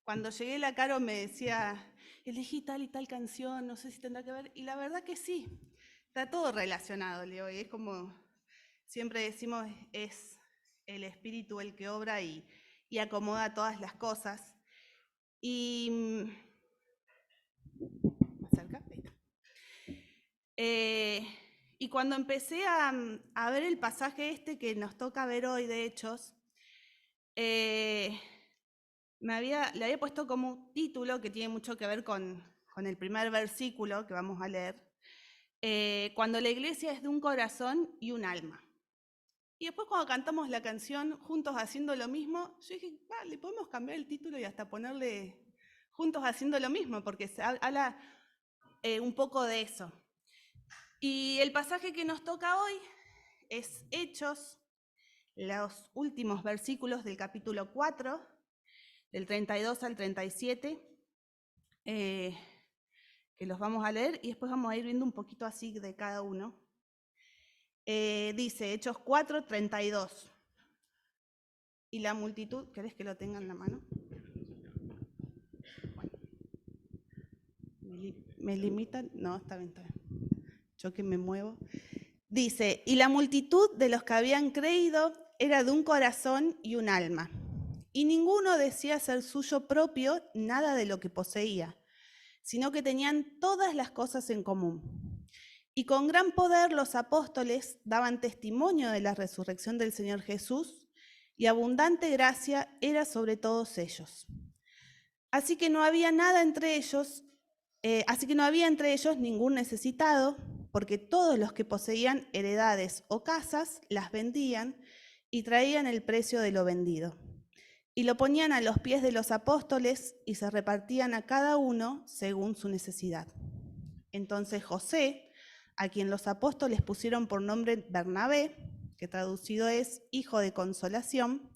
Cuando llegué, la Caro me decía, elegí tal y tal canción, no sé si tendrá que ver, y la verdad que sí, está todo relacionado, Leo, y es como siempre decimos, es el espíritu el que obra y acomoda todas las cosas. Y ¿más cerca? Ahí está. Y cuando empecé a ver el pasaje este que nos toca ver hoy de Hechos, eh, le había puesto como título, que tiene mucho que ver con el primer versículo que vamos a leer, cuando la iglesia es de un corazón y un alma. Y después cuando cantamos la canción Juntos haciendo lo mismo, yo dije, le podemos cambiar el título y hasta ponerle Juntos haciendo lo mismo, porque se habla un poco de eso. Y el pasaje que nos toca hoy es Hechos, los últimos versículos del capítulo 4, del 32 al 37, que los vamos a leer y después vamos a ir viendo un poquito así de cada uno. Dice Hechos 4, 32. Y la multitud, ¿querés que lo tenga en la mano? Bueno, ¿me limitan? No, está bien, está bien. Yo que me muevo. Dice, y la multitud de los que habían creído era de un corazón y un alma. Y ninguno decía ser suyo propio nada de lo que poseía, sino que tenían todas las cosas en común. Y con gran poder los apóstoles daban testimonio de la resurrección del Señor Jesús, y abundante gracia era sobre todos ellos. Así que no había entre ellos ningún necesitado, porque todos los que poseían heredades o casas las vendían y traían el precio de lo vendido. Y lo ponían a los pies de los apóstoles y se repartían a cada uno según su necesidad. Entonces José, a quien los apóstoles pusieron por nombre Bernabé, que traducido es hijo de consolación,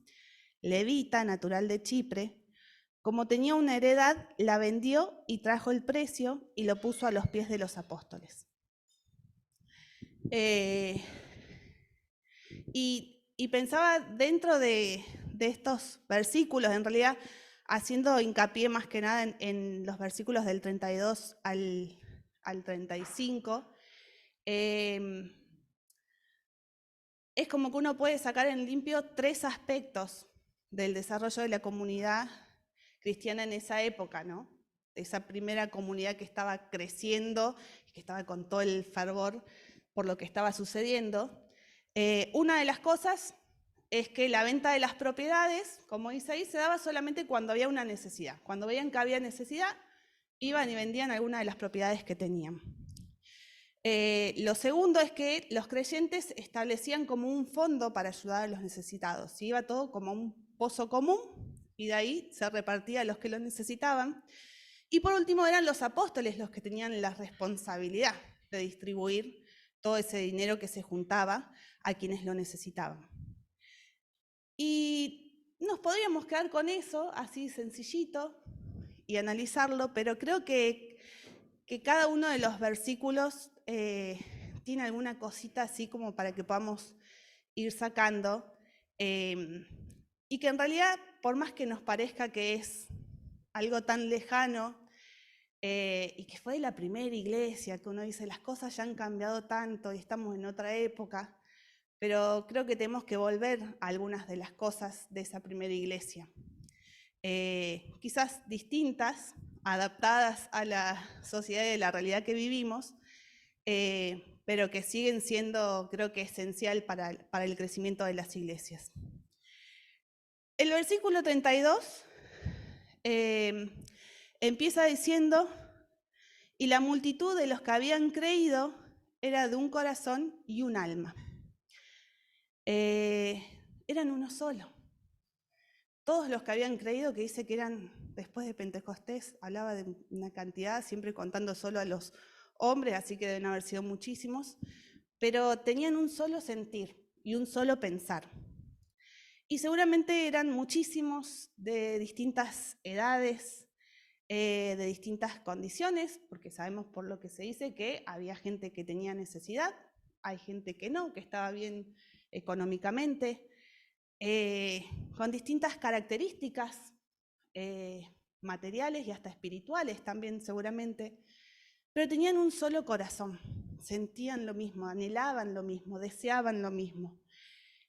levita, natural de Chipre, como tenía una heredad, la vendió y trajo el precio y lo puso a los pies de los apóstoles. Y pensaba dentro de estos versículos, en realidad haciendo hincapié más que nada en los versículos del 32 al 35, es como que uno puede sacar en limpio tres aspectos del desarrollo de la comunidad cristiana en esa época, ¿no? Esa primera comunidad que estaba creciendo, que estaba con todo el fervor por lo que estaba sucediendo. Una de las cosas es que la venta de las propiedades, como dice ahí, se daba solamente cuando había una necesidad. Cuando veían que había necesidad, iban y vendían alguna de las propiedades que tenían. Lo segundo es que los creyentes establecían como un fondo para ayudar a los necesitados. Iba todo como un pozo común y de ahí se repartía a los que lo necesitaban. Y por último eran los apóstoles los que tenían la responsabilidad de distribuir todo ese dinero que se juntaba a quienes lo necesitaban. Y nos podríamos quedar con eso, así sencillito, y analizarlo, pero creo que cada uno de los versículos tiene alguna cosita así como para que podamos ir sacando, y que en realidad, por más que nos parezca que es algo tan lejano, y que fue de la primera iglesia, que uno dice, las cosas ya han cambiado tanto y estamos en otra época, pero creo que tenemos que volver a algunas de las cosas de esa primera iglesia. Quizás distintas, adaptadas a la sociedad y a la realidad que vivimos, pero que siguen siendo, creo que, esencial para el crecimiento de las iglesias. El versículo 32 empieza diciendo, y la multitud de los que habían creído era de un corazón y un alma. Eran uno solo. Todos los que habían creído, que dice que eran, después de Pentecostés, hablaba de una cantidad, siempre contando solo a los hombres, así que deben haber sido muchísimos, pero tenían un solo sentir y un solo pensar. Y seguramente eran muchísimos de distintas edades, de distintas condiciones, porque sabemos por lo que se dice que había gente que tenía necesidad, hay gente que no, que estaba bien económicamente. con distintas características materiales y hasta espirituales también seguramente, pero tenían un solo corazón, sentían lo mismo, anhelaban lo mismo, deseaban lo mismo.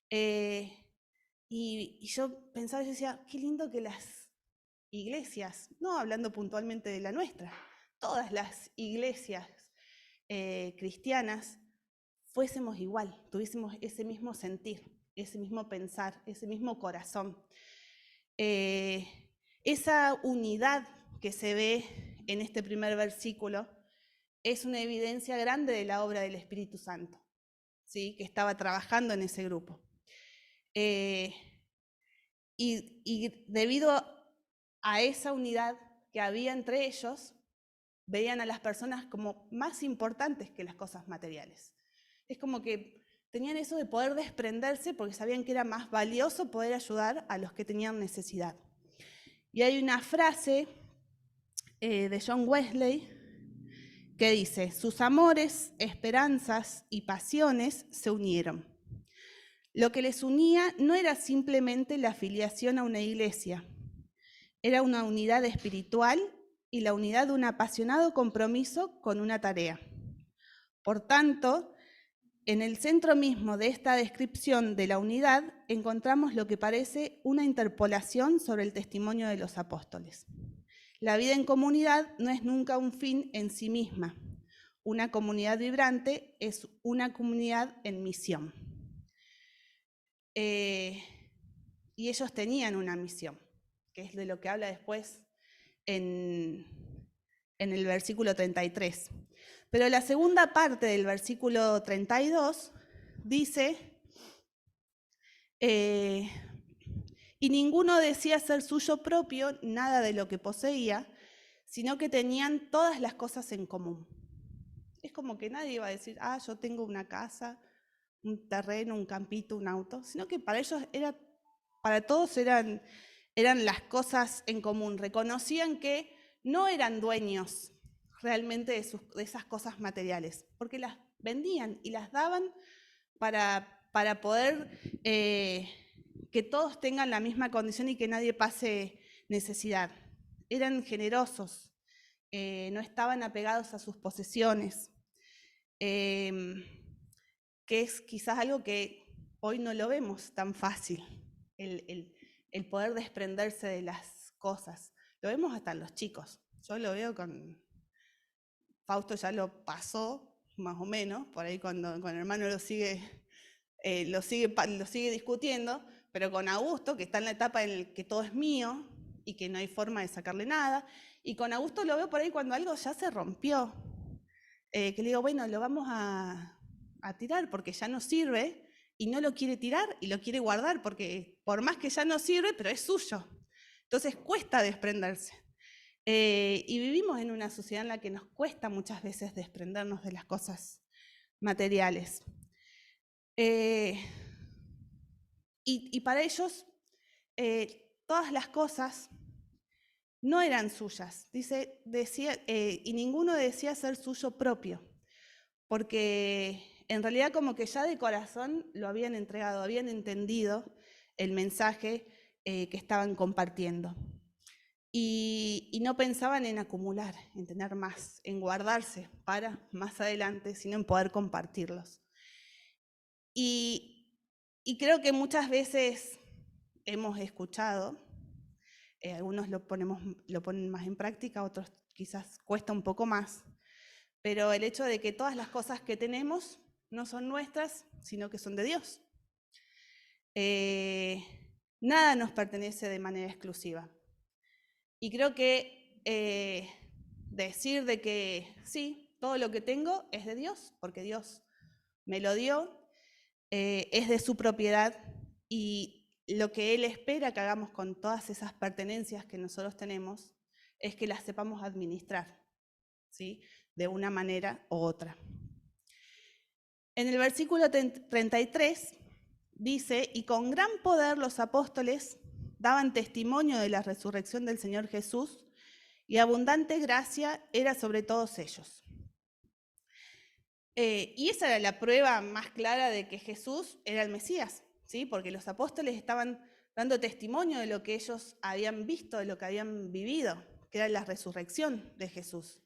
Y yo pensaba y decía, qué lindo que las iglesias, no hablando puntualmente de la nuestra, todas las iglesias cristianas fuésemos igual, tuviésemos ese mismo sentir, ese mismo pensar, ese mismo corazón. Esa unidad que se ve en este primer versículo es una evidencia grande de la obra del Espíritu Santo, ¿sí? Que estaba trabajando en ese grupo. Y debido a esa unidad que había entre ellos, veían a las personas como más importantes que las cosas materiales. Es como que tenían eso de poder desprenderse porque sabían que era más valioso poder ayudar a los que tenían necesidad. Y hay una frase de John Wesley que dice, sus amores, esperanzas y pasiones se unieron. Lo que les unía no era simplemente la afiliación a una iglesia, era una unidad espiritual y la unidad de un apasionado compromiso con una tarea. Por tanto, en el centro mismo de esta descripción de la unidad encontramos lo que parece una interpolación sobre el testimonio de los apóstoles. La vida en comunidad no es nunca un fin en sí misma. Una comunidad vibrante es una comunidad en misión. Y ellos tenían una misión, que es de lo que habla después en el versículo 33. Pero la segunda parte del versículo 32 dice, y ninguno decía ser suyo propio nada de lo que poseía, sino que tenían todas las cosas en común. Es como que nadie iba a decir, yo tengo una casa, un terreno, un campito, un auto, sino que para ellos para todos eran las cosas en común. Reconocían que no eran dueños realmente de esas cosas materiales, porque las vendían y las daban para poder que todos tengan la misma condición y que nadie pase necesidad. Eran generosos, no estaban apegados a sus posesiones, que es quizás algo que hoy no lo vemos tan fácil, el poder desprenderse de las cosas. Lo vemos hasta en los chicos. Yo lo veo con Fausto, ya lo pasó más o menos, por ahí con el hermano lo sigue discutiendo, pero con Augusto, que está en la etapa en la que todo es mío y que no hay forma de sacarle nada, y con Augusto lo veo por ahí cuando algo ya se rompió, que le digo, bueno, lo vamos a tirar porque ya no sirve, y no lo quiere tirar y lo quiere guardar porque por más que ya no sirve, pero es suyo. Entonces cuesta desprenderse. Y vivimos en una sociedad en la que nos cuesta muchas veces desprendernos de las cosas materiales. Y para ellos, todas las cosas no eran suyas. Decía, y ninguno decía ser suyo propio, porque en realidad como que ya de corazón lo habían entregado, habían entendido el mensaje que estaban compartiendo. Y no pensaban en acumular, en tener más, en guardarse para más adelante, sino en poder compartirlos. Y creo que muchas veces hemos escuchado, algunos lo ponen más en práctica, otros quizás cuesta un poco más, pero el hecho de que todas las cosas que tenemos no son nuestras, sino que son de Dios. Nada nos pertenece de manera exclusiva. Y creo que decir de que sí, todo lo que tengo es de Dios, porque Dios me lo dio, es de su propiedad, y lo que Él espera que hagamos con todas esas pertenencias que nosotros tenemos es que las sepamos administrar, ¿sí? De una manera u otra. En el versículo 33 dice, y con gran poder los apóstoles daban testimonio de la resurrección del Señor Jesús, y abundante gracia era sobre todos ellos. Y esa era la prueba más clara de que Jesús era el Mesías, ¿sí? Porque los apóstoles estaban dando testimonio de lo que ellos habían visto, de lo que habían vivido, que era la resurrección de Jesús.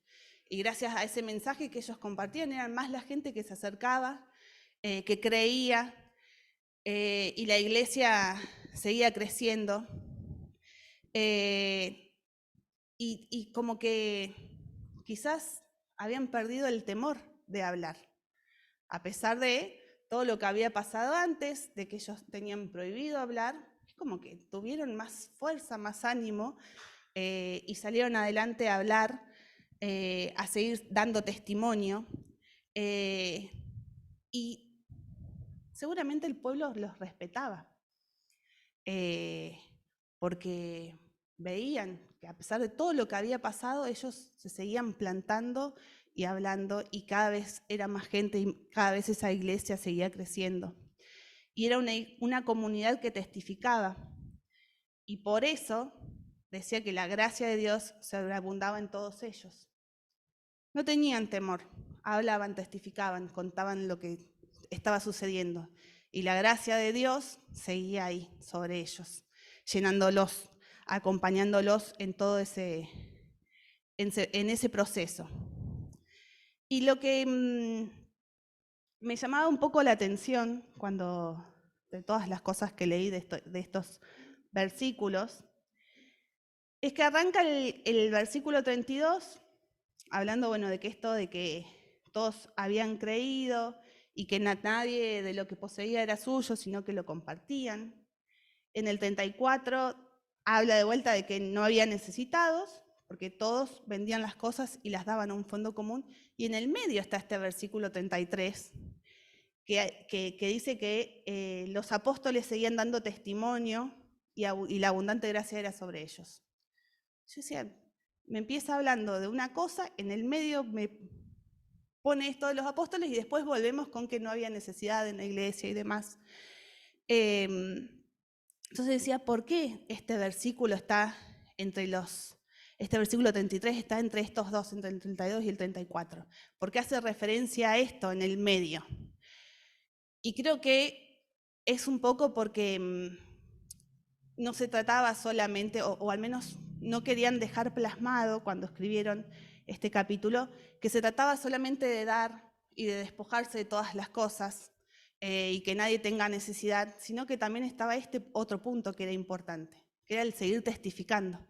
Y gracias a ese mensaje que ellos compartían, eran más la gente que se acercaba, que creía, y la iglesia seguía creciendo. Y como que quizás habían perdido el temor de hablar, a pesar de todo lo que había pasado antes, de que ellos tenían prohibido hablar, es como que tuvieron más fuerza, más ánimo, y salieron adelante a hablar, a seguir dando testimonio, y seguramente el pueblo los respetaba, porque veían que a pesar de todo lo que había pasado, ellos se seguían plantando y hablando, y cada vez era más gente y cada vez esa iglesia seguía creciendo. Y era una comunidad que testificaba. Y por eso decía que la gracia de Dios sobreabundaba en todos ellos. No tenían temor, hablaban, testificaban, contaban lo que estaba sucediendo. Y la gracia de Dios seguía ahí sobre ellos, llenándolos, acompañándolos en todo en ese proceso. Y lo que me llamaba un poco la atención de todas las cosas que leí de estos versículos, es que arranca el versículo 32, hablando, de que todos habían creído y que nadie de lo que poseía era suyo, sino que lo compartían. En el 34 habla de vuelta de que no había necesitados, porque todos vendían las cosas y las daban a un fondo común. Y en el medio está este versículo 33, que dice que los apóstoles seguían dando testimonio y la abundante gracia era sobre ellos. Yo decía, me empieza hablando de una cosa, en el medio me pone esto de los apóstoles y después volvemos con que no había necesidad en la iglesia y demás. Entonces decía, ¿por qué este versículo este versículo 33 está entre estos dos, entre el 32 y el 34? ¿Por qué hace referencia a esto en el medio? Y creo que es un poco porque no se trataba solamente, o al menos no querían dejar plasmado cuando escribieron este capítulo, que se trataba solamente de dar y de despojarse de todas las cosas, y que nadie tenga necesidad, sino que también estaba este otro punto que era importante, que era el seguir testificando,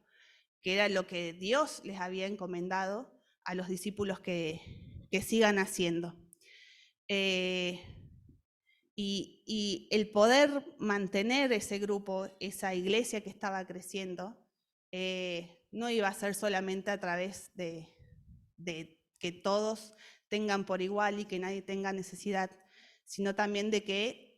que era lo que Dios les había encomendado a los discípulos que sigan haciendo. Y el poder mantener ese grupo, esa iglesia que estaba creciendo, no iba a ser solamente a través de que todos tengan por igual y que nadie tenga necesidad, sino también de que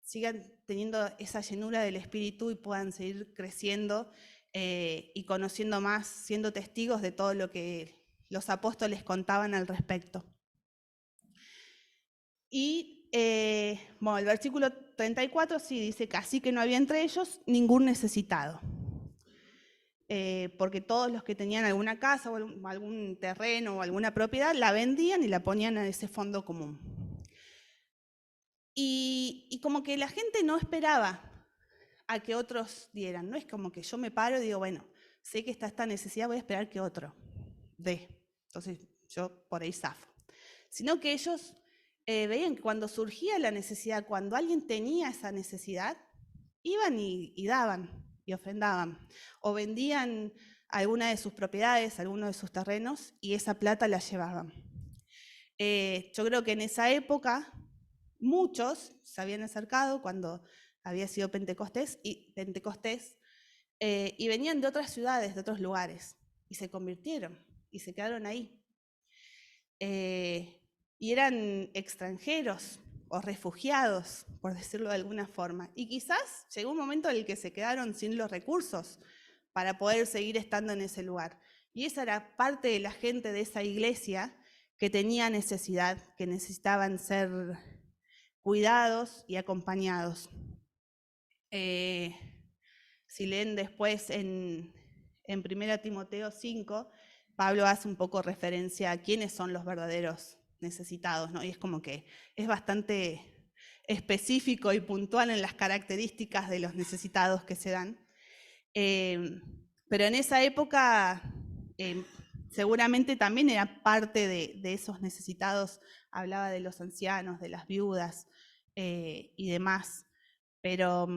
sigan teniendo esa llenura del Espíritu y puedan seguir creciendo y conociendo más, siendo testigos de todo lo que los apóstoles contaban al respecto. Y el versículo 34 sí dice que así que no había entre ellos ningún necesitado, porque todos los que tenían alguna casa o algún terreno o alguna propiedad la vendían y la ponían en ese fondo común. Y como que la gente no esperaba a que otros dieran, no es como que yo me paro y digo, bueno, sé que está esta necesidad, voy a esperar que otro dé, entonces yo por ahí zafo, sino que ellos veían que cuando surgía la necesidad, cuando alguien tenía esa necesidad, iban y daban y ofrendaban, o vendían alguna de sus propiedades, alguno de sus terrenos, y esa plata la llevaban. Yo creo que en esa época muchos se habían acercado cuando había sido Pentecostés, y venían de otras ciudades, de otros lugares, y se convirtieron, y se quedaron ahí. Y eran extranjeros o refugiados, por decirlo de alguna forma. Y quizás llegó un momento en el que se quedaron sin los recursos para poder seguir estando en ese lugar. Y esa era parte de la gente de esa iglesia que tenía necesidad, que necesitaban ser cuidados y acompañados. Si leen después en 1 Timoteo 5, Pablo hace un poco referencia a quiénes son los verdaderos necesitados, ¿no? Y es como que es bastante específico y puntual en las características de los necesitados que se dan. Pero en esa época seguramente también era parte de esos necesitados, hablaba de los ancianos, de las viudas y demás, pero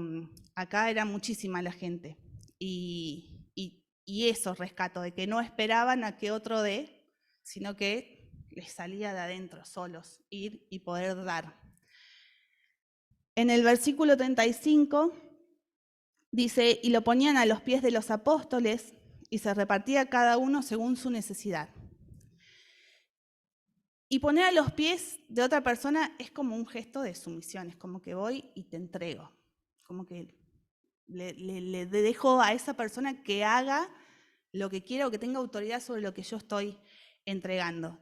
acá era muchísima la gente y eso rescato, de que no esperaban a que otro dé, sino que les salía de adentro solos, ir y poder dar. En el versículo 35 dice, y lo ponían a los pies de los apóstoles y se repartía cada uno según su necesidad. Y poner a los pies de otra persona es como un gesto de sumisión, es como que voy y te entrego, como que le dejo a esa persona que haga lo que quiera o que tenga autoridad sobre lo que yo estoy entregando.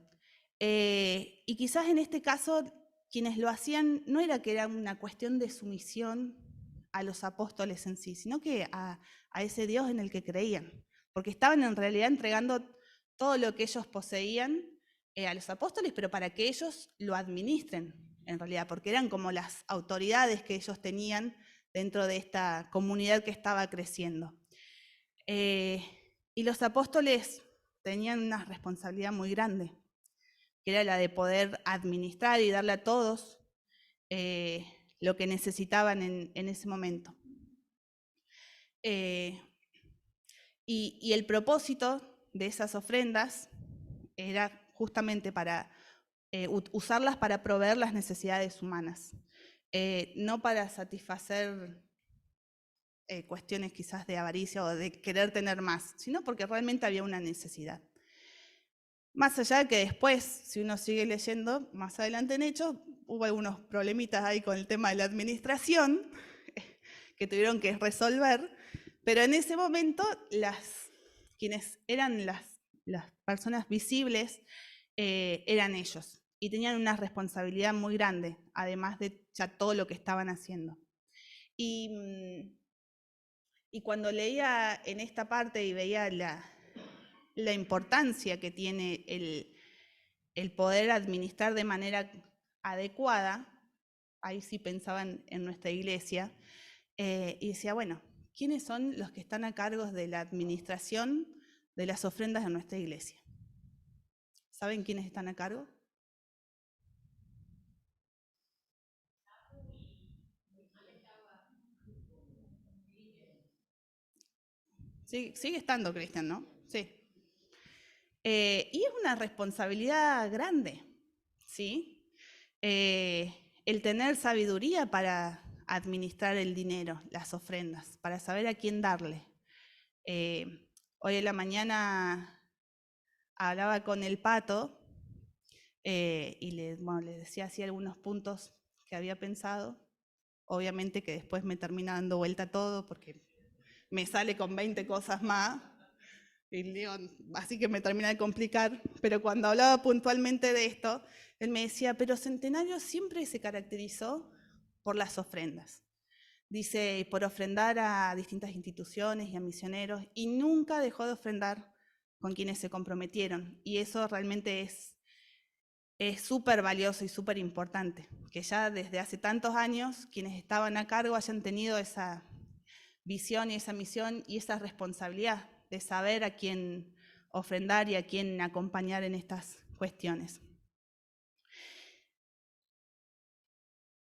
Y quizás en este caso, quienes lo hacían no era que era una cuestión de sumisión a los apóstoles en sí, sino que a ese Dios en el que creían, porque estaban en realidad entregando todo lo que ellos poseían a los apóstoles, pero para que ellos lo administren, en realidad, porque eran como las autoridades que ellos tenían dentro de esta comunidad que estaba creciendo. Y los apóstoles tenían una responsabilidad muy grande, que era la de poder administrar y darle a todos lo que necesitaban en ese momento. Y el propósito de esas ofrendas era justamente para usarlas para proveer las necesidades humanas, no para satisfacer cuestiones quizás de avaricia o de querer tener más, sino porque realmente había una necesidad. Más allá de que después, si uno sigue leyendo, más adelante en Hechos, hubo algunos problemitas ahí con el tema de la administración que tuvieron que resolver, pero en ese momento quienes eran las personas visibles eran ellos y tenían una responsabilidad muy grande, además de ya todo lo que estaban haciendo. Y cuando leía en esta parte y veía la importancia que tiene el poder administrar de manera adecuada, ahí sí pensaba en nuestra iglesia, y decía, bueno, ¿quiénes son los que están a cargo de la administración de las ofrendas de nuestra iglesia? ¿Saben quiénes están a cargo? Sigue estando Cristian, ¿no? Sí. Y es una responsabilidad grande, ¿sí? El tener sabiduría para administrar el dinero, las ofrendas, para saber a quién darle. Hoy en la mañana hablaba con el Pato y le decía así algunos puntos que había pensado. Obviamente que después me termina dando vuelta todo porque me sale con 20 cosas más. Y digo, así que me termina de complicar, pero cuando hablaba puntualmente de esto, él me decía, pero Centenario siempre se caracterizó por las ofrendas. Dice, por ofrendar a distintas instituciones y a misioneros, y nunca dejó de ofrendar con quienes se comprometieron. Y eso realmente es súper valioso y súper importante, que ya desde hace tantos años quienes estaban a cargo hayan tenido esa visión y esa misión y esa responsabilidad de saber a quién ofrendar y a quién acompañar en estas cuestiones.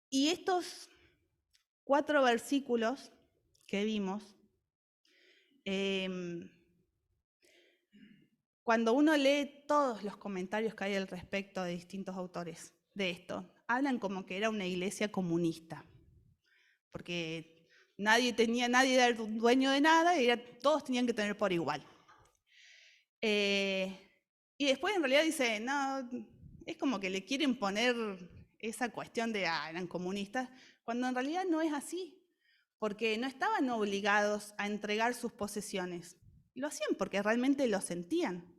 Y estos 4 versículos que vimos, cuando uno lee todos los comentarios que hay al respecto de distintos autores de esto, hablan como que era una iglesia comunista, porque nadie era el dueño de nada y todos tenían que tener por igual. Y después en realidad dice, no, es como que le quieren poner esa cuestión de, eran comunistas, cuando en realidad no es así, porque no estaban obligados a entregar sus posesiones. Lo hacían porque realmente lo sentían,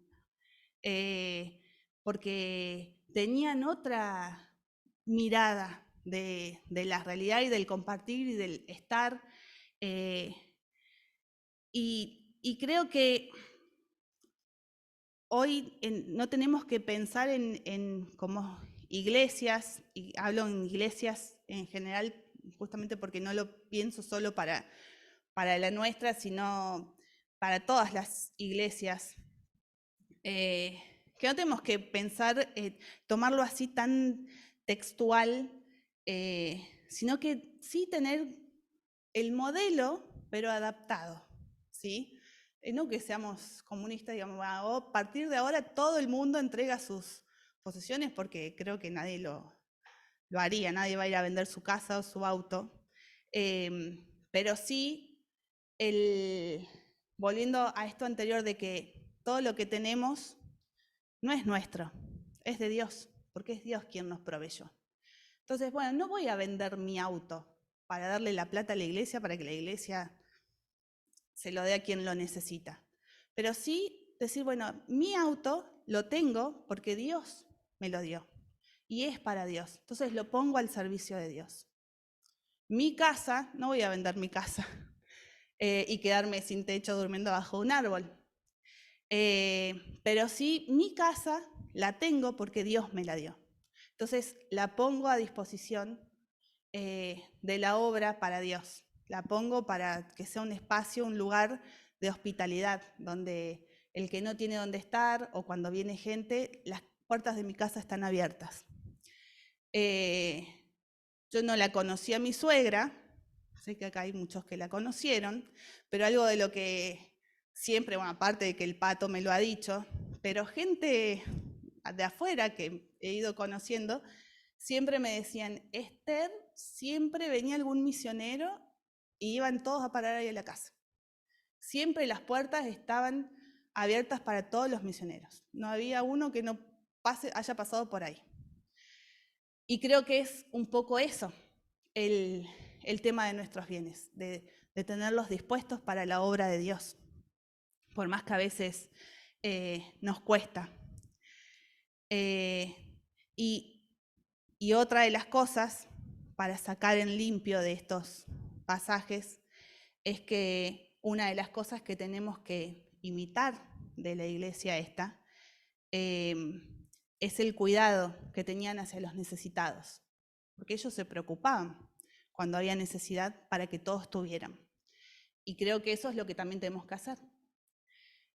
porque tenían otra mirada de la realidad y del compartir y del estar. Y creo que hoy no tenemos que pensar como iglesias, y hablo en iglesias en general, justamente porque no lo pienso solo para la nuestra, sino para todas las iglesias. Que no tenemos que pensar, tomarlo así tan textual, sino que sí tener el modelo, pero adaptado, ¿sí? No que seamos comunistas, digamos, a partir de ahora todo el mundo entrega sus posesiones, porque creo que nadie lo haría, nadie va a ir a vender su casa o su auto. Pero sí, volviendo a esto anterior de que todo lo que tenemos no es nuestro, es de Dios, porque es Dios quien nos proveyó. Entonces, bueno, no voy a vender mi auto para darle la plata a la iglesia para que la iglesia se lo dé a quien lo necesita. Pero sí decir, bueno, mi auto lo tengo porque Dios me lo dio y es para Dios. Entonces lo pongo al servicio de Dios. Mi casa, no voy a vender mi casa y quedarme sin techo durmiendo bajo un árbol. Pero sí, mi casa la tengo porque Dios me la dio. Entonces la pongo a disposición de la obra para Dios. La pongo para que sea un espacio, un lugar de hospitalidad, donde el que no tiene dónde estar o cuando viene gente, las puertas de mi casa están abiertas. Yo no la conocí a mi suegra, sé que acá hay muchos que la conocieron, pero algo de lo que siempre, bueno, aparte de que el Pato me lo ha dicho, pero gente de afuera que he ido conociendo, siempre me decían, Esther, siempre venía algún misionero y iban todos a parar ahí a la casa. Siempre las puertas estaban abiertas para todos los misioneros. No había uno que no haya pasado por ahí. Y creo que es un poco eso, el tema de nuestros bienes, de tenerlos dispuestos para la obra de Dios, por más que a veces nos cuesta. Y otra de las cosas para sacar en limpio de estos pasajes es que una de las cosas que tenemos que imitar de la iglesia esta es el cuidado que tenían hacia los necesitados, porque ellos se preocupaban cuando había necesidad para que todos tuvieran. Y creo que eso es lo que también tenemos que hacer,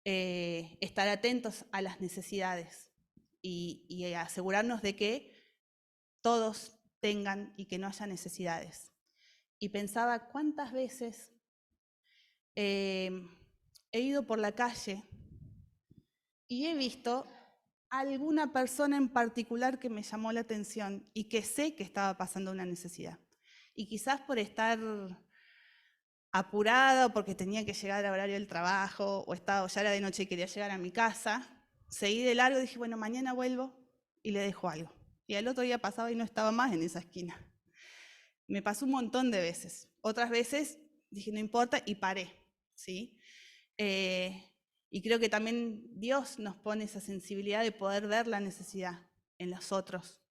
estar atentos a las necesidades y asegurarnos de que todos tengan y que no haya necesidades. Y pensaba cuántas veces he ido por la calle y he visto a alguna persona en particular que me llamó la atención y que sé que estaba pasando una necesidad. Y quizás por estar apurada o porque tenía que llegar al horario del trabajo o ya era de noche y quería llegar a mi casa, seguí de largo y dije, bueno, mañana vuelvo y le dejo algo. Y al otro día pasaba y no estaba más en esa esquina. Me pasó un montón de veces. Otras veces dije, no importa, y paré, ¿sí? Y creo que también Dios nos pone esa sensibilidad de poder ver la necesidad en los otros.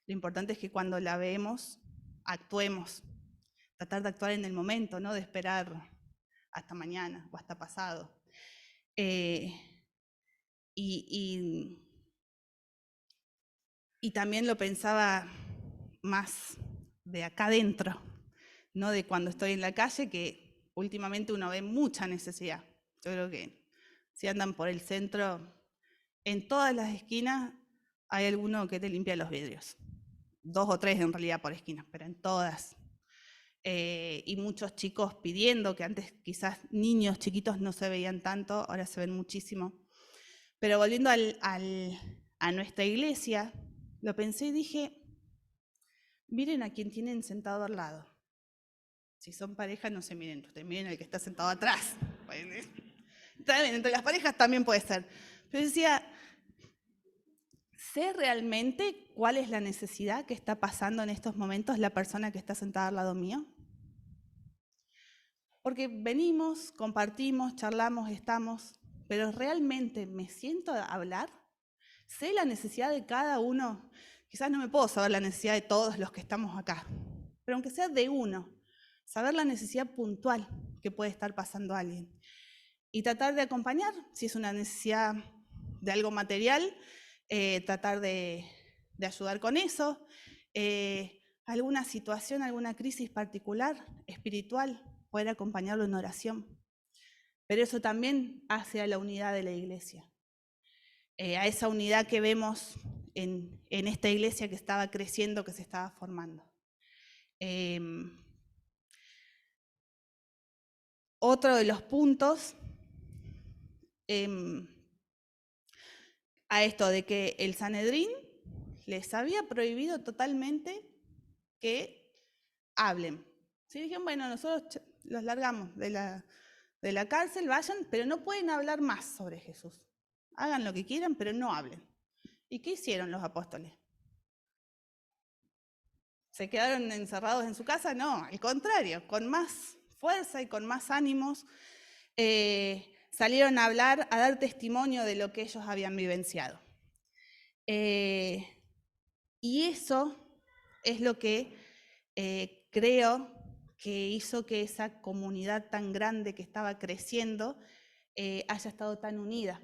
Lo importante es que cuando la vemos, actuemos. Tratar de actuar en el momento, no de esperar hasta mañana o hasta pasado. Y también lo pensaba más de acá adentro, no de cuando estoy en la calle, que últimamente uno ve mucha necesidad. Yo creo que si andan por el centro, en todas las esquinas hay alguno que te limpia los vidrios. 2 o 3 en realidad por esquina, pero en todas. Y muchos chicos pidiendo, que antes quizás niños chiquitos no se veían tanto, ahora se ven muchísimo. Pero volviendo a nuestra iglesia, lo pensé y dije, miren a quien tienen sentado al lado. Si son parejas, no se miren, ustedes miren al que está sentado atrás. Está bien, entre las parejas también puede ser. Pero decía, ¿sé realmente cuál es la necesidad que está pasando en estos momentos la persona que está sentada al lado mío? Porque venimos, compartimos, charlamos, estamos, pero ¿realmente me siento a hablar? ¿Sé la necesidad de cada uno? Quizás no me puedo saber la necesidad de todos los que estamos acá, pero aunque sea de uno, saber la necesidad puntual que puede estar pasando a alguien. Y tratar de acompañar, si es una necesidad de algo material, tratar de ayudar con eso. alguna situación, alguna crisis particular, espiritual, poder acompañarlo en oración. Pero eso también hace a la unidad de la iglesia, a esa unidad que vemos en esta iglesia que estaba creciendo, que se estaba formando. Otro de los puntos a esto de que el Sanedrín les había prohibido totalmente que hablen. ¿Sí? Dijeron, bueno, nosotros los largamos de la cárcel, vayan, pero no pueden hablar más sobre Jesús. Hagan lo que quieran, pero no hablen. ¿Y qué hicieron los apóstoles? ¿Se quedaron encerrados en su casa? No, al contrario, con más fuerza y con más ánimos, salieron a hablar, a dar testimonio de lo que ellos habían vivenciado. Y eso es lo que creo que hizo que esa comunidad tan grande que estaba creciendo haya estado tan unida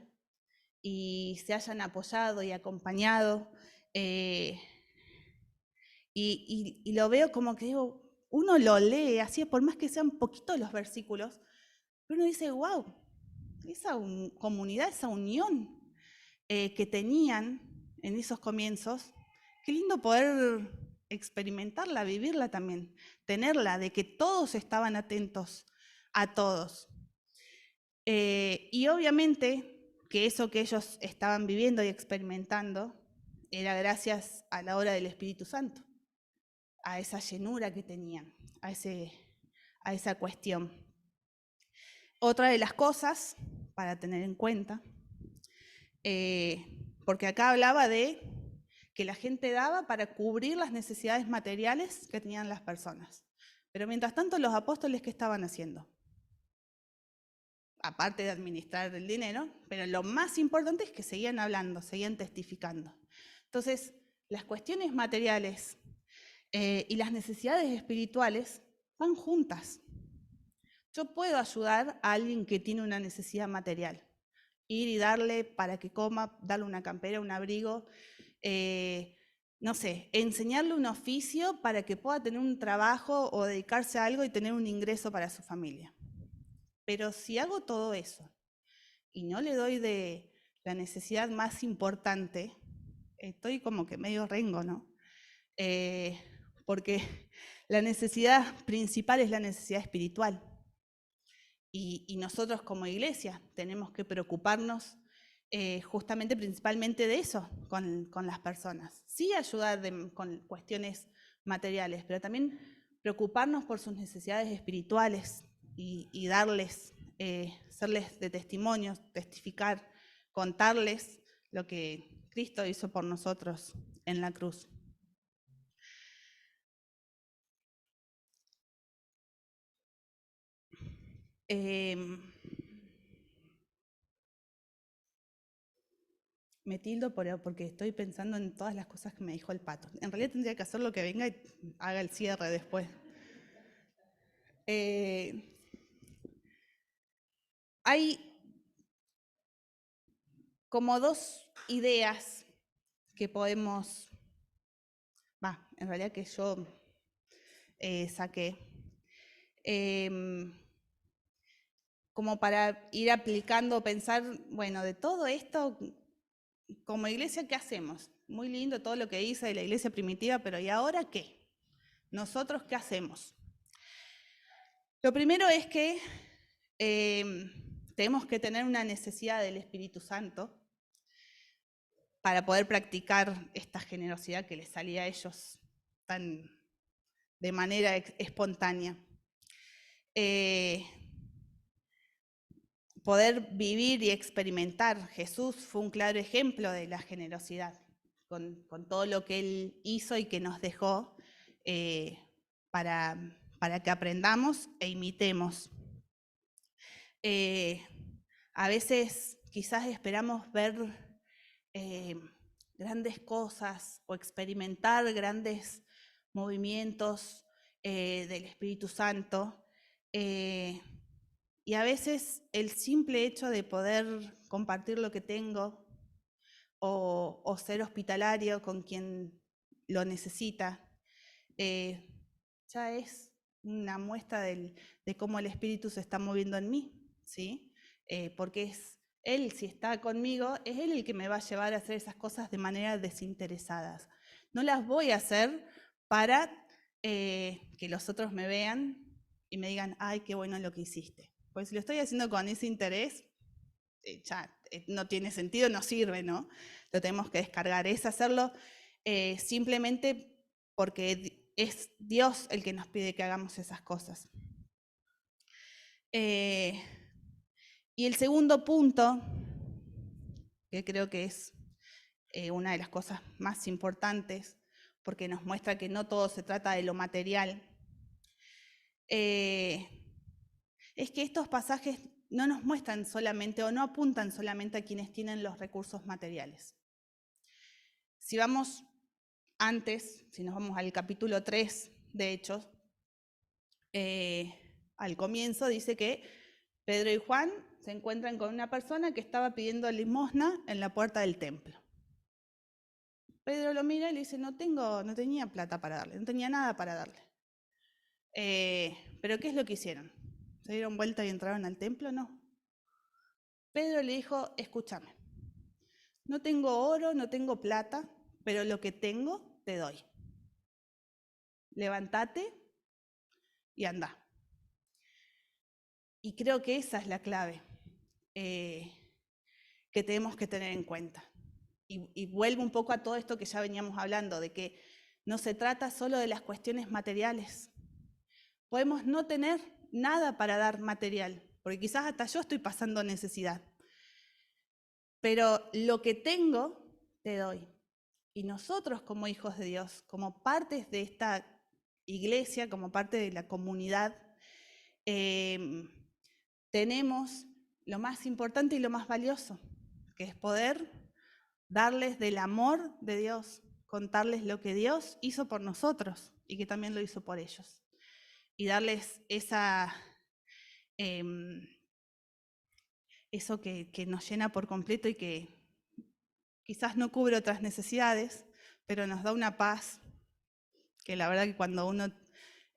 y se hayan apoyado y acompañado. Y lo veo como que digo, uno lo lee así, por más que sean poquitos los versículos, pero uno dice, wow, esa comunidad, esa unión que tenían en esos comienzos, qué lindo poder experimentarla, vivirla también, tenerla, de que todos estaban atentos a todos. Y obviamente que eso que ellos estaban viviendo y experimentando era gracias a la obra del Espíritu Santo, a esa llenura que tenían, a esa cuestión. Otra de las cosas para tener en cuenta, porque acá hablaba de que la gente daba para cubrir las necesidades materiales que tenían las personas. Pero mientras tanto, los apóstoles, ¿qué estaban haciendo? Aparte de administrar el dinero, pero lo más importante es que seguían hablando, seguían testificando. Entonces, las cuestiones materiales y las necesidades espirituales van juntas. Yo puedo ayudar a alguien que tiene una necesidad material, ir y darle para que coma, darle una campera, un abrigo, no sé, enseñarle un oficio para que pueda tener un trabajo o dedicarse a algo y tener un ingreso para su familia. Pero si hago todo eso y no le doy de la necesidad más importante, estoy como que medio rengo, ¿no? Porque la necesidad principal es la necesidad espiritual. Y nosotros como iglesia tenemos que preocuparnos justamente principalmente de eso con las personas. Sí ayudar con cuestiones materiales, pero también preocuparnos por sus necesidades espirituales y darles, serles de testimonios, testificar, contarles lo que Cristo hizo por nosotros en la cruz. Me tildo porque estoy pensando en todas las cosas que me dijo el pato. En realidad tendría que hacer lo que venga y haga el cierre después. Hay como dos ideas que podemos, en realidad que yo saqué, como para ir aplicando, pensar, bueno, de todo esto, como iglesia, ¿qué hacemos? Muy lindo todo lo que dice de la iglesia primitiva, pero ¿y ahora qué? ¿Nosotros qué hacemos? Lo primero es que tenemos que tener una necesidad del Espíritu Santo para poder practicar esta generosidad que les salía a ellos tan de manera espontánea. Poder vivir y experimentar. Jesús fue un claro ejemplo de la generosidad, con todo lo que Él hizo y que nos dejó para que aprendamos e imitemos. A veces quizás esperamos ver grandes cosas o experimentar grandes movimientos del Espíritu Santo, y a veces el simple hecho de poder compartir lo que tengo o ser hospitalario con quien lo necesita, ya es una muestra de cómo el Espíritu se está moviendo en mí, ¿sí? Porque es Él, si está conmigo, es Él el que me va a llevar a hacer esas cosas de manera desinteresadas. No las voy a hacer para que los otros me vean y me digan, ay, qué bueno lo que hiciste. Pues si lo estoy haciendo con ese interés, ya no tiene sentido, no sirve, ¿no? Lo tenemos que descargar. Es hacerlo simplemente porque es Dios el que nos pide que hagamos esas cosas. Y el segundo punto, que creo que es una de las cosas más importantes, porque nos muestra que no todo se trata de lo material, es que estos pasajes no nos muestran solamente o no apuntan solamente a quienes tienen los recursos materiales. Si vamos antes, si nos vamos al capítulo 3 de Hechos, al comienzo dice que Pedro y Juan se encuentran con una persona que estaba pidiendo limosna en la puerta del templo. Pedro lo mira y le dice, no tenía plata para darle, no tenía nada para darle. ¿Pero qué es lo que hicieron? ¿Se dieron vuelta y entraron al templo? No. Pedro le dijo, escúchame, no tengo oro, no tengo plata, pero lo que tengo te doy. Levántate y anda. Y creo que esa es la clave que tenemos que tener en cuenta. Y vuelvo un poco a todo esto que ya veníamos hablando, de que no se trata solo de las cuestiones materiales. Podemos no tener nada para dar material, porque quizás hasta yo estoy pasando necesidad. Pero lo que tengo, te doy. Y nosotros como hijos de Dios, como partes de esta iglesia, como parte de la comunidad, tenemos lo más importante y lo más valioso, que es poder darles del amor de Dios, contarles lo que Dios hizo por nosotros y que también lo hizo por ellos. Y darles eso que nos llena por completo y que quizás no cubre otras necesidades, pero nos da una paz que la verdad que cuando uno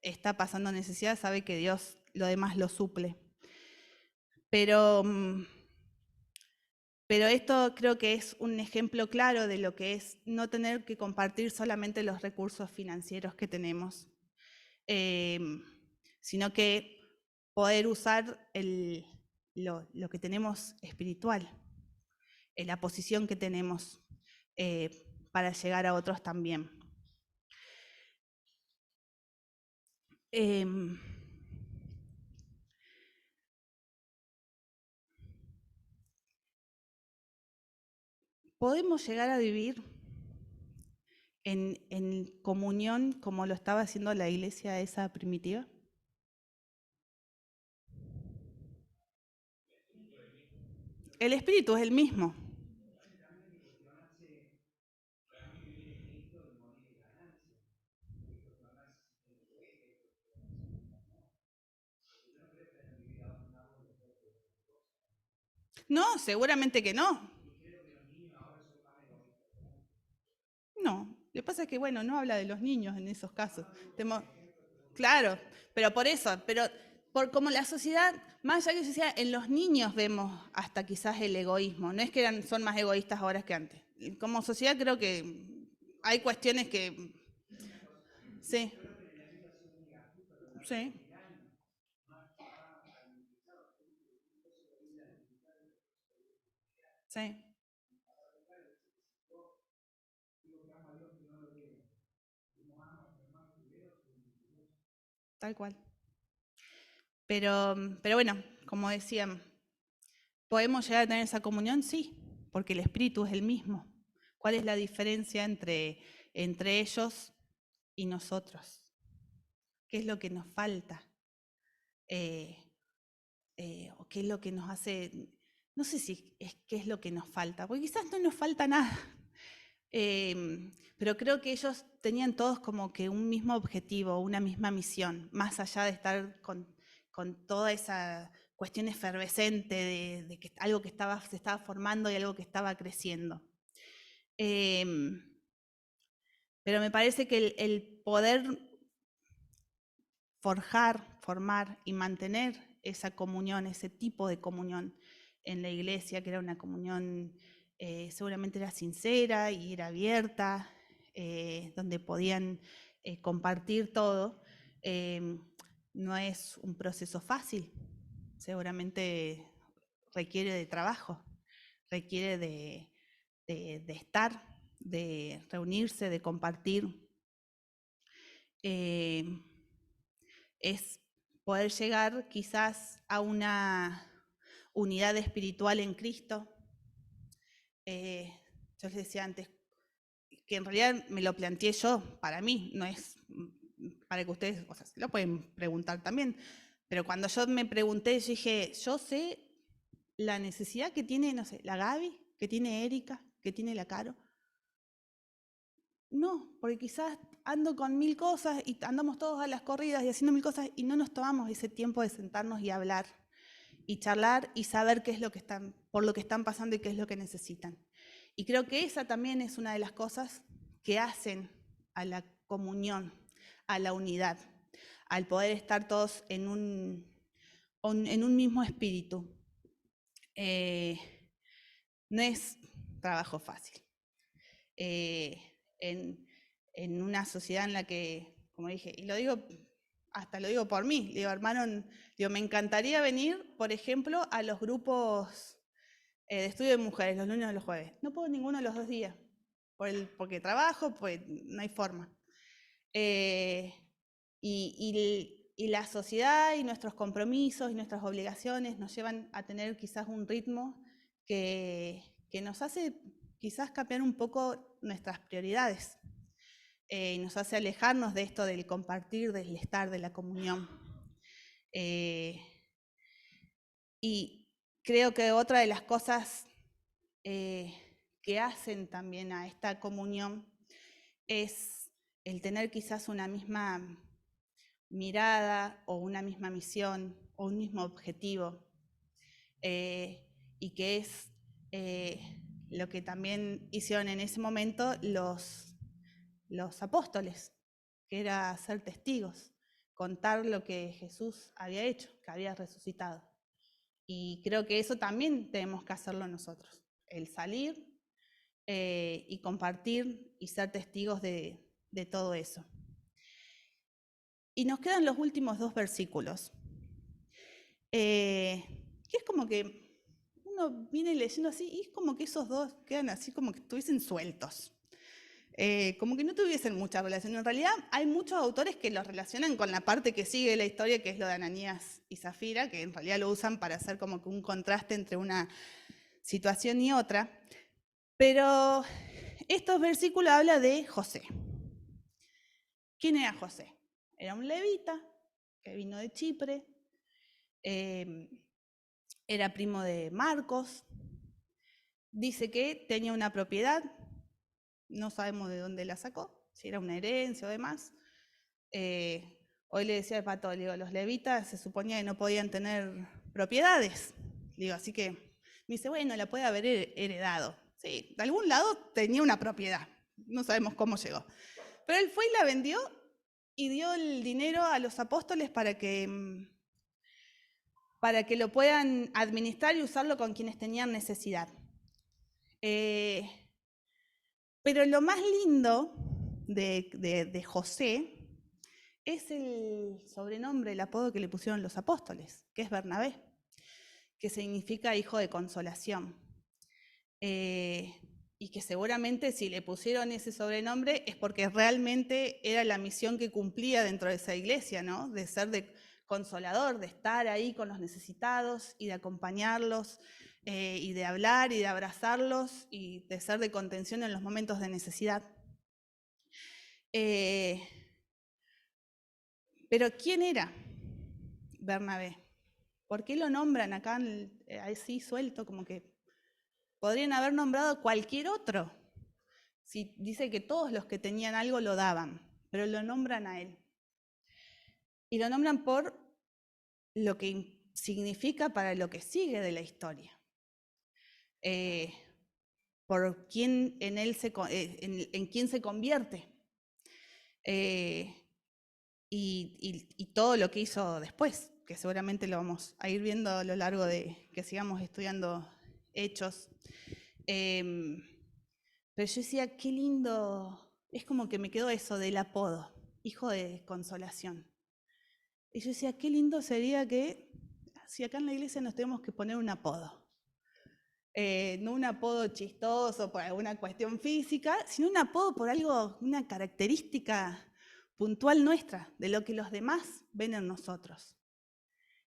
está pasando necesidad sabe que Dios lo demás lo suple. Pero esto creo que es un ejemplo claro de lo que es no tener que compartir solamente los recursos financieros que tenemos, sino que poder usar lo que tenemos espiritual, la posición que tenemos para llegar a otros también. ¿Podemos llegar a vivir en comunión como lo estaba haciendo la iglesia esa primitiva? El espíritu es el mismo. No, seguramente que no. No, lo que pasa es que, bueno, no habla de los niños en esos casos. Claro, pero por eso, por como la sociedad, más allá que la sociedad, en los niños vemos hasta quizás el egoísmo. No es que son más egoístas ahora que antes. Como sociedad creo que hay cuestiones que... Sí, sí, sí, tal cual. Pero bueno, como decían, ¿podemos llegar a tener esa comunión? Sí, porque el espíritu es el mismo. ¿Cuál es la diferencia entre ellos y nosotros? ¿Qué es lo que nos falta? ¿O qué es lo que nos hace? No sé si es qué es lo que nos falta, porque quizás no nos falta nada. Pero creo que ellos tenían todos como que un mismo objetivo, una misma misión, más allá de estar con toda esa cuestión efervescente de que algo que se estaba formando y algo que estaba creciendo. Pero me parece que el poder forjar, formar y mantener esa comunión, ese tipo de comunión en la iglesia, que era una comunión seguramente era sincera y era abierta, donde podían compartir todo. No es un proceso fácil, seguramente requiere de trabajo, requiere de estar, de reunirse, de compartir. Es poder llegar quizás a una unidad espiritual en Cristo. Yo les decía antes que en realidad me lo planteé yo, para mí, no es para que ustedes, o sea, se lo pueden preguntar también, pero cuando yo me pregunté, yo dije, yo sé la necesidad que tiene, no sé, la Gaby, que tiene Erika, que tiene la Caro. No, porque quizás ando con 1000 cosas y andamos todos a las corridas y haciendo 1000 cosas y no nos tomamos ese tiempo de sentarnos y hablar y charlar y saber qué es lo que están, por lo que están pasando y qué es lo que necesitan. Y creo que esa también es una de las cosas que hacen a la comunión, a la unidad, al poder estar todos en un mismo espíritu. No es trabajo fácil. En una sociedad en la que, como dije, y lo digo, hasta lo digo por mí, digo, hermano, digo, me encantaría venir, por ejemplo, a los grupos de estudio de mujeres, los lunes o los jueves. No puedo ninguno de los 2 días, porque trabajo, pues no hay forma. Y la sociedad y nuestros compromisos y nuestras obligaciones nos llevan a tener quizás un ritmo que nos hace quizás cambiar un poco nuestras prioridades y nos hace alejarnos de esto del compartir, del estar, de la comunión. Y creo que otra de las cosas que hacen también a esta comunión es el tener quizás una misma mirada o una misma misión o un mismo objetivo, y que es lo que también hicieron en ese momento los apóstoles, que era ser testigos, contar lo que Jesús había hecho, que había resucitado. Y creo que eso también tenemos que hacerlo nosotros, el salir y compartir y ser testigos de todo eso. Y nos quedan los últimos 2 versículos, que es como que uno viene leyendo así y es como que esos 2 quedan así como que estuviesen sueltos, como que no tuviesen mucha relación. En realidad hay muchos autores que los relacionan con la parte que sigue la historia, que es lo de Ananías y Zafira, que en realidad lo usan para hacer como que un contraste entre una situación y otra. Pero estos versículos hablan de José. ¿Quién era José? Era un levita que vino de Chipre, era primo de Marcos, dice que tenía una propiedad, no sabemos de dónde la sacó, si era una herencia o demás. Hoy le decía al Pato, digo, los levitas se suponía que no podían tener propiedades, digo, así que me dice, bueno, la puede haber heredado. Sí, de algún lado tenía una propiedad, no sabemos cómo llegó. Pero él fue y la vendió y dio el dinero a los apóstoles para que lo puedan administrar y usarlo con quienes tenían necesidad. Pero lo más lindo de José es el sobrenombre, el apodo que le pusieron los apóstoles, que es Bernabé, que significa hijo de consolación. Y que seguramente si le pusieron ese sobrenombre es porque realmente era la misión que cumplía dentro de esa iglesia, ¿no? De ser de consolador, de estar ahí con los necesitados y de acompañarlos y de hablar y de abrazarlos y de ser de contención en los momentos de necesidad. Pero ¿quién era Bernabé? ¿Por qué lo nombran acá así suelto? Como que podrían haber nombrado cualquier otro. Si dice que todos los que tenían algo lo daban, pero lo nombran a él. Y lo nombran por lo que significa para lo que sigue de la historia. Por quién en él en quién se convierte. y todo lo que hizo después, que seguramente lo vamos a ir viendo a lo largo de que sigamos estudiando Hechos. Pero yo decía, qué lindo, es como que me quedó eso del apodo, hijo de consolación. Y yo decía, qué lindo sería que, si acá en la iglesia nos tenemos que poner un apodo. No un apodo chistoso por alguna cuestión física, sino un apodo por algo, una característica puntual nuestra, de lo que los demás ven en nosotros.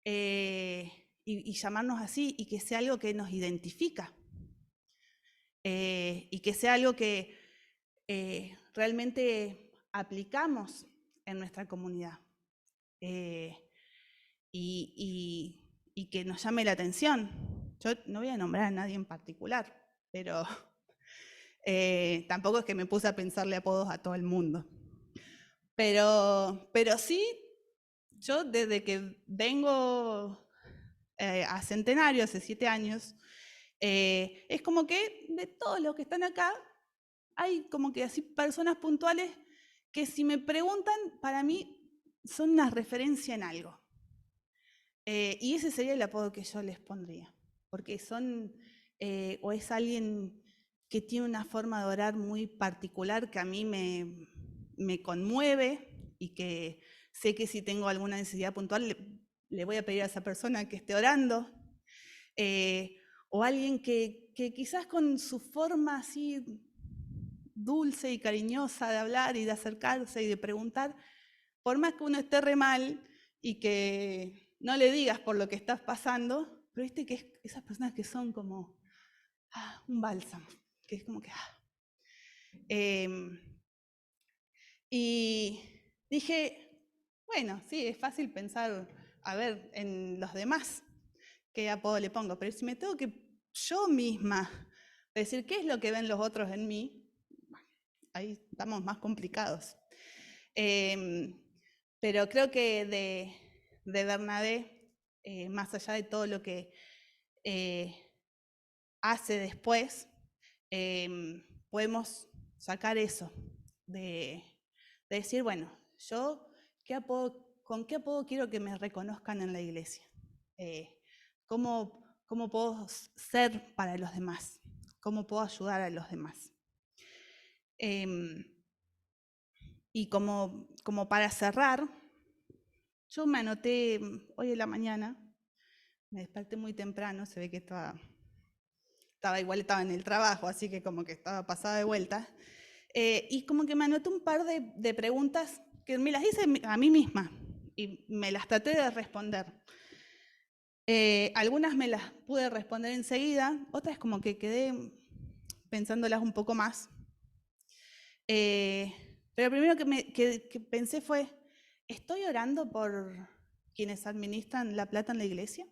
Y llamarnos así, y que sea algo que nos identifica. Y que sea algo que realmente aplicamos en nuestra comunidad. Y que nos llame la atención. Yo no voy a nombrar a nadie en particular, pero tampoco es que me puse a pensarle apodos a todo el mundo. Pero sí, yo desde que vengo a Centenario, hace 7 años, es como que de todos los que están acá, hay como que así personas puntuales que si me preguntan, para mí son una referencia en algo. Y ese sería el apodo que yo les pondría, porque son, o es alguien que tiene una forma de orar muy particular que a mí me conmueve y que sé que si tengo alguna necesidad puntual le voy a pedir a esa persona que esté orando. O alguien que quizás con su forma así dulce y cariñosa de hablar y de acercarse y de preguntar, por más que uno esté re mal y que no le digas por lo que estás pasando, pero viste que es esas personas que son como un bálsamo, que es como que... y dije, bueno, sí, es fácil pensar, a ver, en los demás, qué apodo le pongo, pero si me tengo que yo misma decir qué es lo que ven los otros en mí, ahí estamos más complicados. Pero creo que de Bernabé, más allá de todo lo que hace después, podemos sacar eso, de decir, bueno, yo ¿con qué apodo quiero que me reconozcan en la iglesia? ¿Cómo puedo ser para los demás? ¿Cómo puedo ayudar a los demás? Y como para cerrar, yo me anoté hoy en la mañana, me desperté muy temprano, se ve que estaba en el trabajo, así que como que estaba pasada de vuelta, y como que me anoté un par de preguntas que me las hice a mí misma y me las traté de responder. Algunas me las pude responder enseguida, otras como que quedé pensándolas un poco más. Pero lo primero que pensé fue, ¿estoy orando por quienes administran la plata en la iglesia?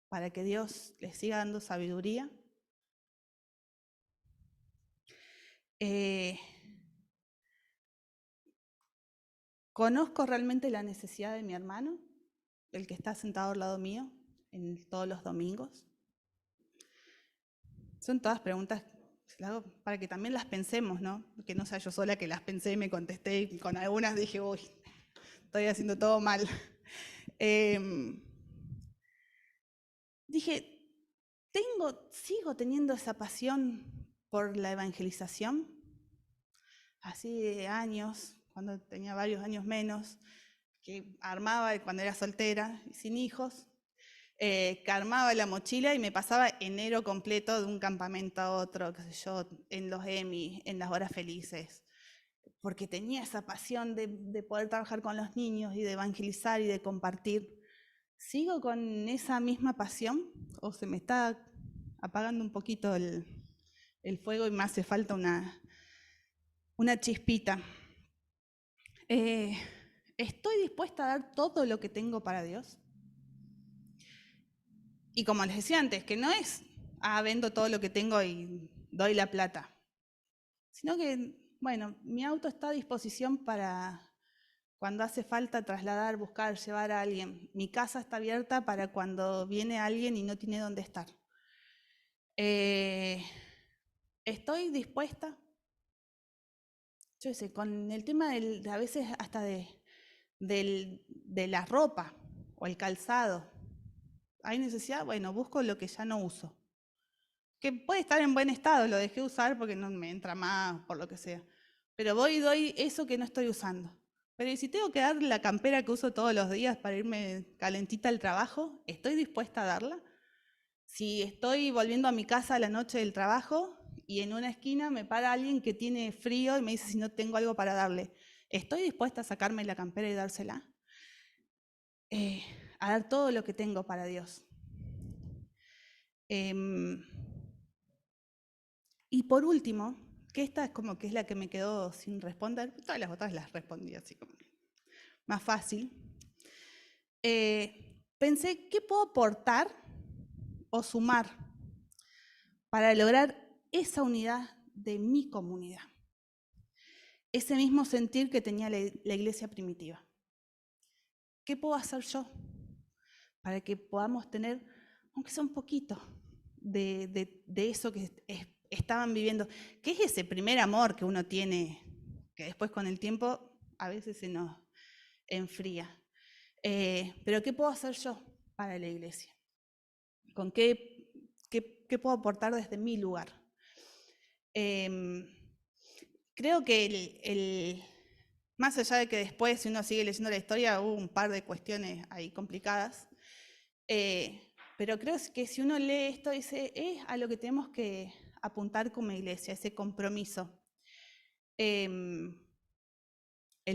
Para que Dios les siga dando sabiduría. ¿Conozco realmente la necesidad de mi hermano, el que está sentado al lado mío, en todos los domingos? Son todas preguntas que hago para que también las pensemos, ¿no? Que no sea yo sola que las pensé y me contesté, y con algunas dije, uy, estoy haciendo todo mal. Dije, sigo teniendo esa pasión por la evangelización. Así de años, cuando tenía varios años menos, que armaba cuando era soltera y sin hijos, que armaba la mochila y me pasaba enero completo de un campamento a otro, qué sé yo, en los EMI, en las horas felices, porque tenía esa pasión de poder trabajar con los niños y de evangelizar y de compartir. ¿Sigo con esa misma pasión o se me está apagando un poquito el fuego y me hace falta una chispita? ¿Estoy dispuesta a dar todo lo que tengo para Dios? Y como les decía antes, que no es, vendo todo lo que tengo y doy la plata, sino que, bueno, mi auto está a disposición para cuando hace falta trasladar, buscar, llevar a alguien. Mi casa está abierta para cuando viene alguien y no tiene dónde estar. ¿Estoy dispuesta yo sé, con el tema a veces hasta de la ropa o el calzado. Hay necesidad, bueno, busco lo que ya no uso. Que puede estar en buen estado, lo dejé usar porque no me entra más, por lo que sea. Pero voy y doy eso que no estoy usando. Pero ¿y si tengo que dar la campera que uso todos los días para irme calentita al trabajo? ¿Estoy dispuesta a darla? Si estoy volviendo a mi casa a la noche del trabajo y en una esquina me para alguien que tiene frío y me dice si no tengo algo para darle, ¿estoy dispuesta a sacarme la campera y dársela? A dar todo lo que tengo para Dios. Y por último, que esta es como que es la que me quedó sin responder, todas las otras las respondí así como más fácil. Pensé, ¿qué puedo aportar o sumar para lograr esa unidad de mi comunidad? Ese mismo sentir que tenía la iglesia primitiva. ¿Qué puedo hacer yo para que podamos tener, aunque sea un poquito, de eso que estaban viviendo? ¿Qué es ese primer amor que uno tiene, que después con el tiempo a veces se nos enfría? Pero ¿qué puedo hacer yo para la iglesia? ¿Con qué puedo aportar desde mi lugar? Creo que más allá de que después, si uno sigue leyendo la historia, hubo un par de cuestiones ahí complicadas, pero creo que si uno lee esto, dice, es a lo que tenemos que apuntar como iglesia, ese compromiso. El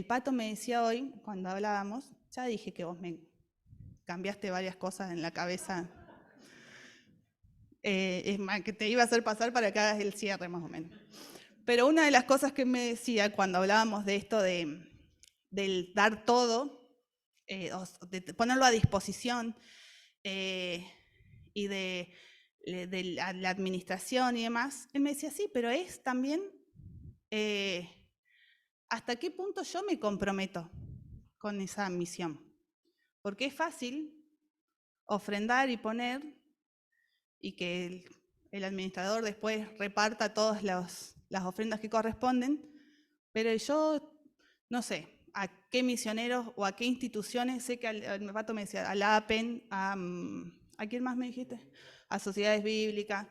Pato me decía hoy, cuando hablábamos, ya dije que vos me cambiaste varias cosas en la cabeza, es más, que te iba a hacer pasar para que hagas el cierre más o menos. Pero una de las cosas que me decía cuando hablábamos de esto del dar todo, de ponerlo a disposición y de la administración y demás, él me decía, sí, pero es también hasta qué punto yo me comprometo con esa misión. Porque es fácil ofrendar y poner y que el administrador después reparta todas las ofrendas que corresponden, pero yo no sé a qué misioneros o a qué instituciones, sé que el Pato me decía, a la APEN, ¿a quién más me dijiste? A sociedades bíblicas,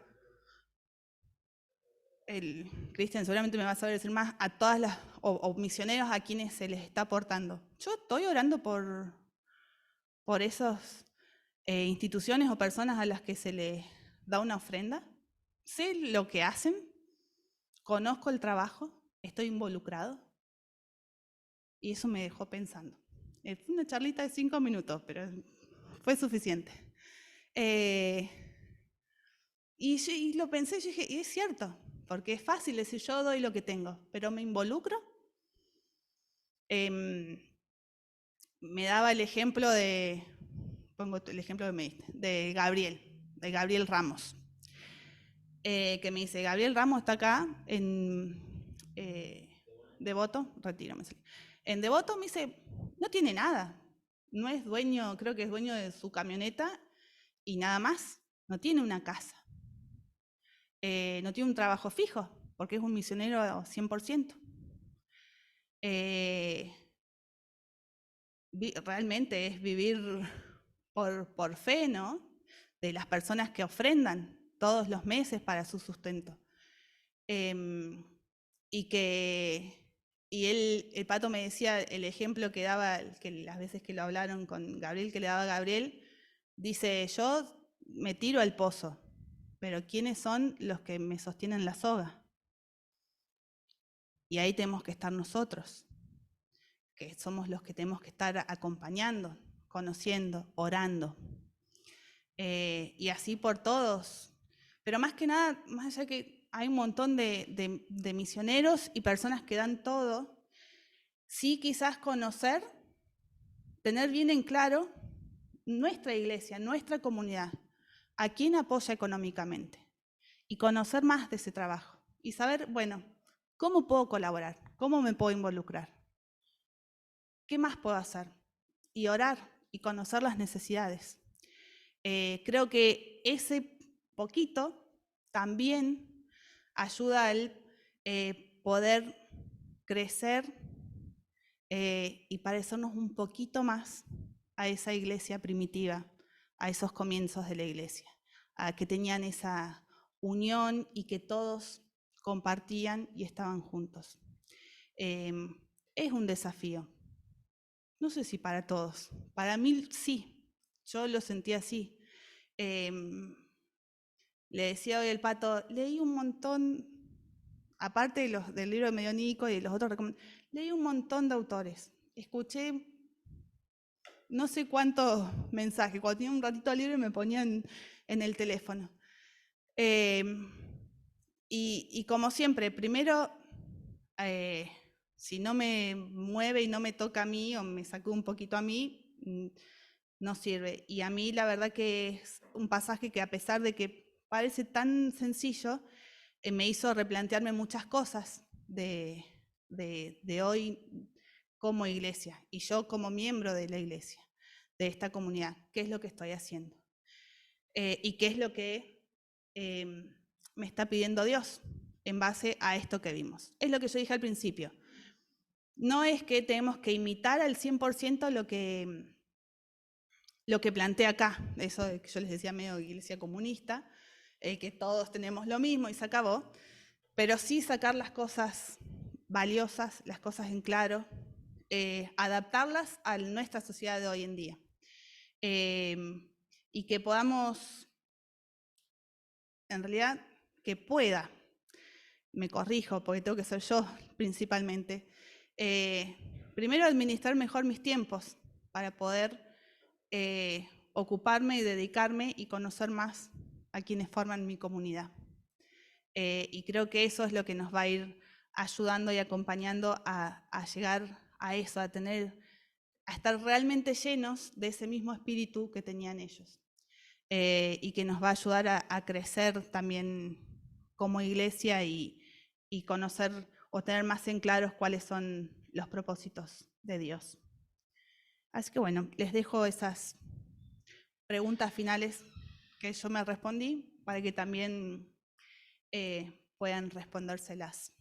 el Cristian seguramente me va a saber decir más, a todas las, o misioneros a quienes se les está aportando. Yo estoy orando por esas instituciones o personas a las que se les da una ofrenda. Sé lo que hacen, conozco el trabajo, estoy involucrado y eso me dejó pensando. Fue una charlita de 5 minutos, pero fue suficiente. Y lo pensé, yo dije, y es cierto, porque es fácil decir yo doy lo que tengo, pero me involucro. Me daba el ejemplo pongo el ejemplo que me diste, de Gabriel Ramos, que me dice, Gabriel Ramos está acá en Devoto, retiro, me sale. En Devoto me dice, no tiene nada, no es dueño, creo que es dueño de su camioneta y nada más, no tiene una casa, no tiene un trabajo fijo, porque es un misionero 100%. Realmente es vivir por fe, ¿no? De las personas que ofrendan todos los meses para su sustento. Y el Pato me decía el ejemplo que daba, que las veces que lo hablaron con Gabriel, que le daba Gabriel, dice, yo me tiro al pozo, pero ¿quiénes son los que me sostienen la soga? Y ahí tenemos que estar nosotros, que somos los que tenemos que estar acompañando, conociendo, orando. Y así por todos. Pero más que nada, más allá que hay un montón de misioneros y personas que dan todo, sí quizás conocer, tener bien en claro nuestra iglesia, nuestra comunidad, a quién apoya económicamente y conocer más de ese trabajo y saber, bueno, ¿cómo puedo colaborar? ¿Cómo me puedo involucrar? ¿Qué más puedo hacer? Y orar y conocer las necesidades. Creo que ese poquito también ayuda al poder crecer y parecernos un poquito más a esa iglesia primitiva, a esos comienzos de la iglesia, a que tenían esa unión y que todos compartían y estaban juntos. Es un desafío. No sé si para todos. Para mí sí. Yo lo sentí así. Le decía hoy al Pato, leí un montón, aparte del libro de Medio Nico y de los otros, leí un montón de autores. Escuché no sé cuántos mensajes. Cuando tenía un ratito libre me ponían en el teléfono. Y como siempre, primero, si no me mueve y no me toca a mí o me sacude un poquito a mí, no sirve. Y a mí la verdad que es un pasaje que a pesar de que parece tan sencillo, me hizo replantearme muchas cosas de hoy como iglesia y yo como miembro de la iglesia, de esta comunidad. ¿Qué es lo que estoy haciendo? Y qué es lo que me está pidiendo Dios en base a esto que vimos. Es lo que yo dije al principio. No es que tenemos que imitar al 100% lo que plantea acá, eso que yo les decía medio iglesia comunista, que todos tenemos lo mismo y se acabó, pero sí sacar las cosas valiosas, las cosas en claro, adaptarlas a nuestra sociedad de hoy en día. Y que podamos, en realidad, que pueda, me corrijo porque tengo que ser yo principalmente, primero administrar mejor mis tiempos para poder ocuparme y dedicarme y conocer más a quienes forman mi comunidad. Y creo que eso es lo que nos va a ir ayudando y acompañando a llegar a eso, a estar realmente llenos de ese mismo espíritu que tenían ellos. Y que nos va a ayudar a crecer también como iglesia y conocer o tener más en claros cuáles son los propósitos de Dios. Así que bueno, les dejo esas preguntas finales que yo me respondí para que también puedan respondérselas.